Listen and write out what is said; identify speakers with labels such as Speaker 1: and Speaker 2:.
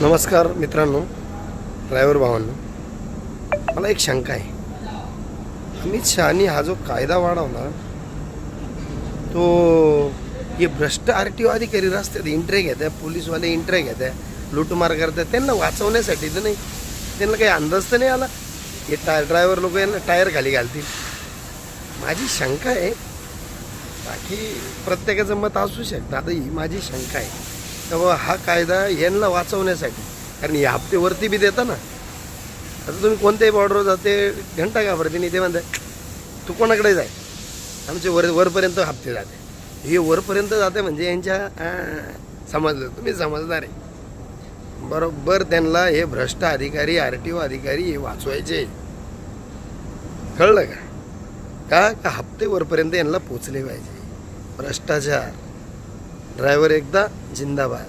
Speaker 1: नमस्कार मित्रांनो, ड्रायव्हर भावांनो, मला एक शंका आहे. अमित शहानी हा जो कायदा वाढवला तो हे भ्रष्ट RTO अधिकारी रस्त्यात इंट्रे घेतात, पोलीसवाले इंट्रे घेतात, लूटमार करतात, त्यांना वाचवण्यासाठी तर नाही. त्यांना काही अंदाज तर नाही आला हे ड्रायव्हर लोक यांना टायर खाली घालतील. माझी शंका आहे. बाकी प्रत्येकाचं मत असू शकतं. आता ही माझी शंका आहे तेव्हा हा कायदा यांना वाचवण्यासाठी, कारण हे हप्ते वरती बी देता ना. आता तुम्ही कोणत्याही बॉर्डरवर जाते, घंटा घाबरते नाही, ते म्हणते तू कोणाकडे जाय, आमचे वरपर्यंत हप्ते जाते. हे वरपर्यंत जाते म्हणजे यांच्या समजलं, तुम्ही समजदार आहे बरोबर. त्यांना हे भ्रष्ट अधिकारी RTO अधिकारी हे वाचवायचे, कळलं का हप्ते वरपर्यंत यांना पोचले पाहिजे. भ्रष्टाचार ड्रायव्हर एकदा जिंदाबाद.